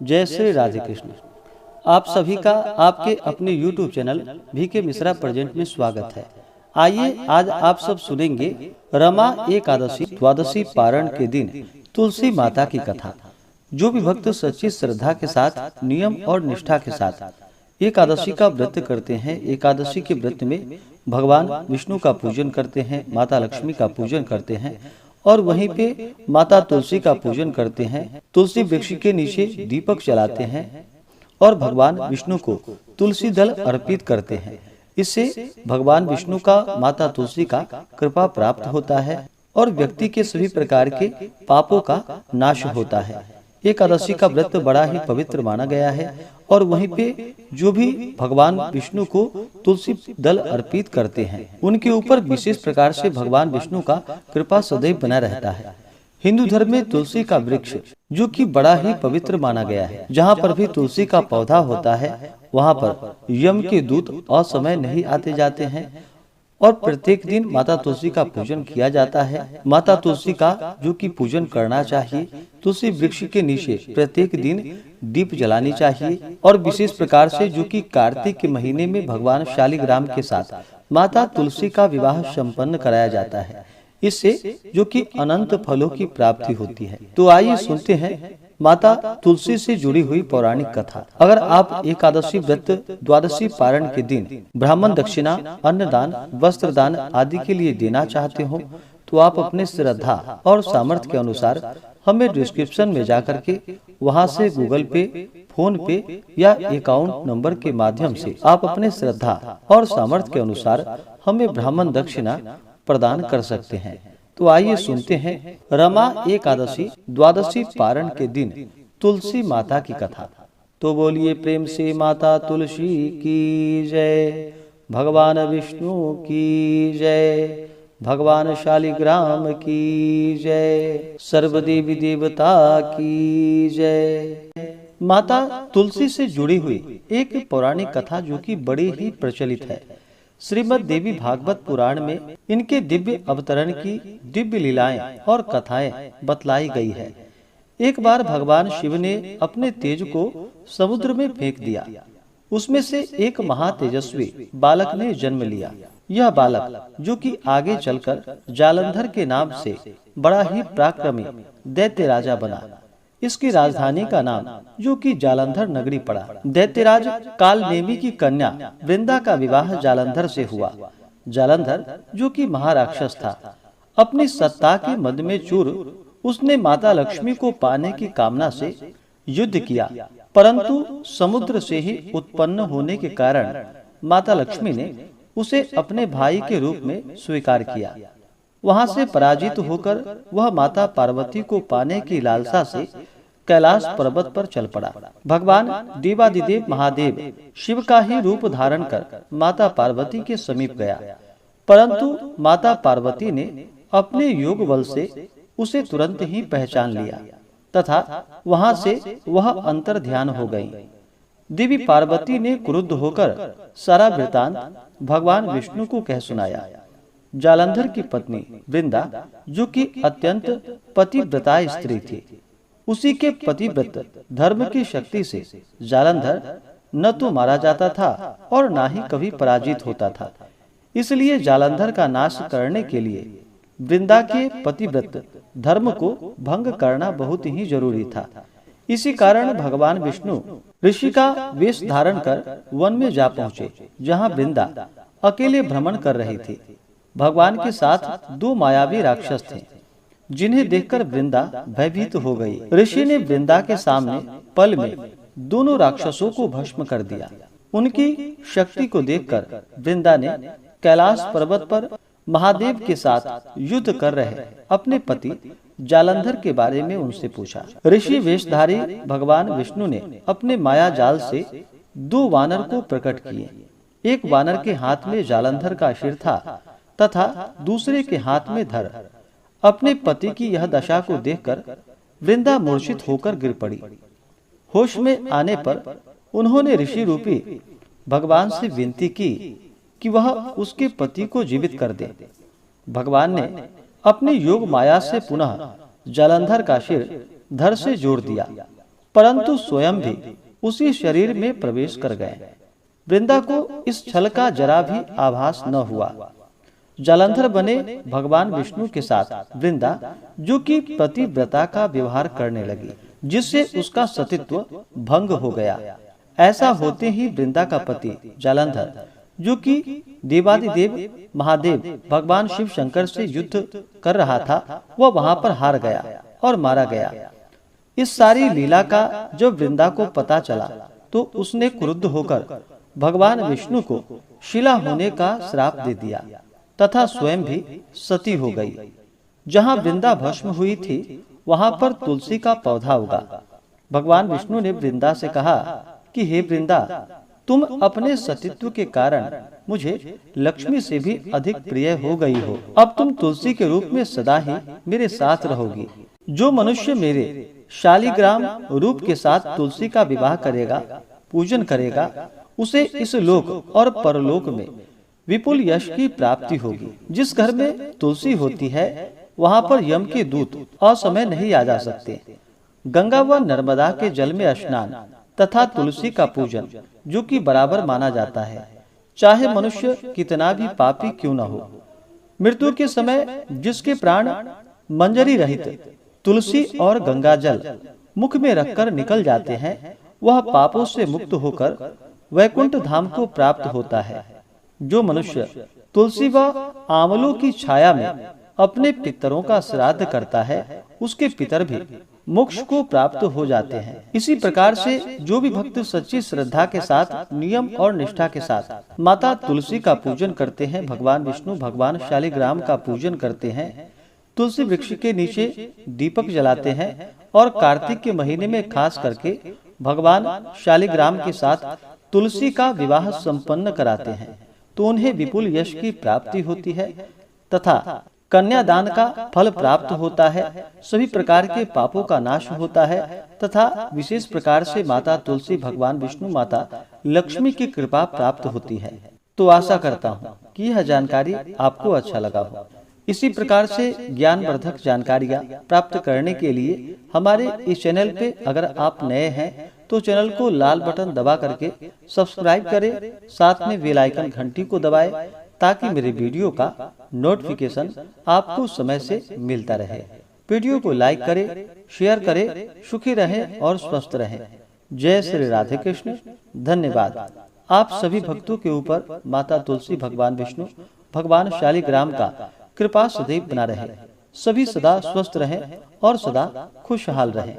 जय श्री राधे कृष्ण। आप सभी का आपके अपने YouTube channel VK Mishra present में स्वागत है। आइए आज आप सब सुनेंगे रमा एकादशी द्वादशी पारण के दिन तुलसी माता की कथा। जो भी भक्त सच्ची श्रद्धा के साथ नियम और निष्ठा के साथ एकादशी का व्रत करते हैं, एकादशी के व्रत में भगवान विष्णु का पूजन करते हैं, माता लक्ष्मी का पूजन करते हैं और वहीं पे माता तुलसी का पूजन करते हैं। तुलसी वृक्ष के नीचे दीपक जलाते हैं और भगवान विष्णु को तुलसी दल अर्पित करते हैं। इससे भगवान विष्णु का माता तुलसी का कृपा प्राप्त होता है और व्यक्ति के सभी प्रकार के पापों का नाश होता है। एकादशी का व्रत बड़ा ही पवित्र माना गया है और वहीं पे जो भी भगवान विष्णु को तुलसी दल अर्पित करते हैं उनके ऊपर विशेष प्रकार से भगवान विष्णु का कृपा सदैव बना रहता है। हिंदू धर्म में तुलसी का वृक्ष जो कि बड़ा ही पवित्र माना गया है, जहाँ पर भी तुलसी का पौधा होता है वहाँ पर यम के दूत असमय नहीं आते जाते हैं और प्रत्येक दिन माता तुलसी का पूजन किया जाता है। माता तुलसी का जो कि पूजन करना चाहिए, तुलसी वृक्ष के नीचे प्रत्येक दिन दीप जलानी चाहिए और विशेष प्रकार से जो कि कार्तिक के महीने में भगवान शालिग्राम के साथ माता तुलसी का विवाह संपन्न कराया जाता है। इससे जो कि अनंत फलों की प्राप्ति होती है। तो आइए सुनते हैं माता तुलसी से जुड़ी हुई पौराणिक कथा। अगर आप एकादशी व्रत द्वादशी पारण के दिन ब्राह्मण दक्षिणा, अन्नदान, वस्त्र दान आदि के लिए देना चाहते हो तो आप अपने श्रद्धा और सामर्थ्य के अनुसार हमें डिस्क्रिप्शन में जाकर के वहां से गूगल पे, फोन पे या अकाउंट नंबर के माध्यम से आप अपने श्रद्धा और सामर्थ्य के अनुसार हमें ब्राह्मण दक्षिणा प्रदान कर सकते हैं। तो आइए सुनते हैं रमा एकादशी द्वादशी पारण के दिन तुलसी माता की कथा। तो बोलिए प्रेम से माता तुलसी की जय, भगवान विष्णु की जय, भगवान शालिग्राम की जय, सर्वदेवी देवता की जय। माता तुलसी से जुड़ी हुई एक पौराणिक कथा जो कि बड़ी ही प्रचलित है। श्रीमद् देवी भागवत पुराण में इनके दिव्य अवतरण की दिव्य लीलाएं और कथाएं बतलाई गई है। एक बार भगवान शिव ने अपने तेज को समुद्र में फेंक दिया। उसमें से एक महातेजस्वी बालक ने जन्म लिया। यह बालक जो कि आगे चलकर जालंधर के नाम से बड़ा ही पराक्रमी दैत्य राजा बना। इसकी राजधानी का नाम जो कि जालंधर नगरी पड़ा। दैत्यराज कालनेमी की कन्या वृंदा का विवाह जालंधर से हुआ। जालंधर जो कि महाराक्षस था, अपनी सत्ता के मद में चूर उसने माता लक्ष्मी को पाने की कामना से युद्ध किया, परंतु समुद्र से ही उत्पन्न होने के कारण माता लक्ष्मी ने उसे अपने भाई के रूप में स्वीकार किया। वहां से पराजित होकर वह माता पार्वती को पाने की लालसा से कैलाश पर्वत पर चल पड़ा। भगवान देवादिदेव महादेव शिव का ही रूप धारण कर माता पार्वती के समीप गया, परंतु माता पार्वती ने अपने योग बल से उसे तुरंत ही पहचान लिया तथा वहां से वह अंतर ध्यान हो गई। देवी पार्वती ने क्रुद्ध होकर सारा वृतांत भगवान विष्णु को कह सुनाया। जालंधर की पत्नी वृंदा जो कि अत्यंत पतिव्रता स्त्री थी, उसी के पतिव्रत धर्म की शक्ति से जालंधर न तो मारा जाता था और न ही कभी पराजित होता था। इसलिए जालंधर का नाश करने के लिए वृंदा के पतिव्रत धर्म को भंग करना बहुत ही जरूरी था। इसी कारण भगवान विष्णु ऋषि का वेश धारण कर वन में जा पहुँचे, जहाँ वृंदा अकेले भ्रमण कर रही थी। भगवान के साथ दो मायावी राक्षस थे, जिन्हें देखकर वृंदा भयभीत हो गई। ऋषि ने वृंदा के सामने पल में दोनों राक्षसों को भस्म कर दिया। उनकी शक्ति को देखकर वृंदा ने कैलाश पर्वत पर महादेव के साथ युद्ध कर रहे अपने पति जालंधर के बारे में उनसे पूछा। ऋषि वेशधारी भगवान विष्णु ने अपने माया जाल से दो वानर को प्रकट किए। एक वानर के हाथ में जालंधर का सिर था तथा दूसरे के हाथ में धड़। अपने पति की यह दशा को देखकर वृंदा मूर्छित होकर गिर पड़ी। होश में आने पर उन्होंने ऋषि रूपी भगवान से विनती की कि वह उसके पति को जीवित कर दे। भगवान ने अपनी योग माया से पुनः जालंधर का सिर धड़ से जोड़ दिया परंतु स्वयं भी उसी शरीर में प्रवेश कर गए। वृंदा को इस छल का जरा भी आभास न हुआ। जालंधर बने भगवान विष्णु के साथ वृंदा, जो कि पतिव्रता का व्यवहार करने लगी, जिससे उसका सतीत्व भंग हो गया। ऐसा होते ही वृंदा का पति जालंधर, जो कि देवादिदेव महादेव भगवान शिव शंकर से युद्ध कर रहा था, वह वहां पर हार गया और मारा गया। इस सारी लीला का जब वृंदा को पता चला तो उसने क्रुद्ध होकर भगवान विष्णु को शिला होने का श्राप दे दिया तथा स्वयं भी सती हो गई। जहाँ वृंदा भस्म हुई थी वहां पर तुलसी का पौधा उगा। भगवान विष्णु ने वृंदा से कहा कि हे वृंदा, तुम अपने सतीत्व के कारण मुझे लक्ष्मी से भी अधिक प्रिय हो गई हो। अब तुम तुलसी के रूप में सदा ही मेरे साथ रहोगी। जो मनुष्य मेरे शालिग्राम रूप के साथ तुलसी का विवाह करेगा, पूजन करेगा, उसे इस लोक और परलोक में विपुल यश की प्राप्ति होगी। जिस घर में तुलसी होती है वहां पर यम के दूत असमय नहीं आ जा सकते। गंगा व नर्मदा के जल में स्नान तथा तुलसी का पूजन, जो कि बराबर माना जाता है, चाहे मनुष्य कितना भी पापी क्यों न हो। मृत्यु के समय जिसके प्राण मंजरी रहित तुलसी और गंगा जल मुख में रखकर निकल जाते हैं, वह पापों से मुक्त होकर वैकुंठ धाम को प्राप्त होता है। जो मनुष्य तुलसी व आंवलों की छाया में अपने पितरों का श्राद्ध करता है, उसके पितर भी मोक्ष को प्राप्त हो जाते हैं। इसी प्रकार से जो भी भक्त सच्ची श्रद्धा के साथ, नियम और निष्ठा के साथ माता तुलसी का पूजन करते हैं, भगवान विष्णु भगवान शालिग्राम का पूजन करते हैं, तुलसी वृक्ष के नीचे दीपक जलाते हैं और कार्तिक के महीने में खास करके भगवान शालिग्राम के साथ तुलसी का विवाह संपन्न कराते हैं, तो उन्हें विपुल यश की प्राप्ति होती है तथा कन्यादान का फल प्राप्त होता है। सभी प्रकार के पापों का नाश होता है तथा विशेष प्रकार से माता तुलसी भगवान विष्णु माता लक्ष्मी की कृपा प्राप्त होती है। तो आशा करता हूँ कि यह जानकारी आपको अच्छा लगा हो। इसी प्रकार से ज्ञानवर्धक जानकारियाँ प्राप्त करने के लिए हमारे इस चैनल पे अगर आप नए हैं तो चैनल को लाल बटन दबा करके सब्सक्राइब करें, साथ में बेल आइकन घंटी को दबाएं, ताकि मेरे वीडियो का नोटिफिकेशन आपको समय से मिलता रहे। वीडियो को लाइक करें, शेयर करें। सुखी रहें और स्वस्थ रहें। जय श्री राधे कृष्ण। धन्यवाद। आप सभी भक्तों के ऊपर माता तुलसी भगवान विष्णु भगवान शालिग्राम का कृपा सदैव बना रहे। सभी सदा स्वस्थ रहें और सदा खुशहाल रहें।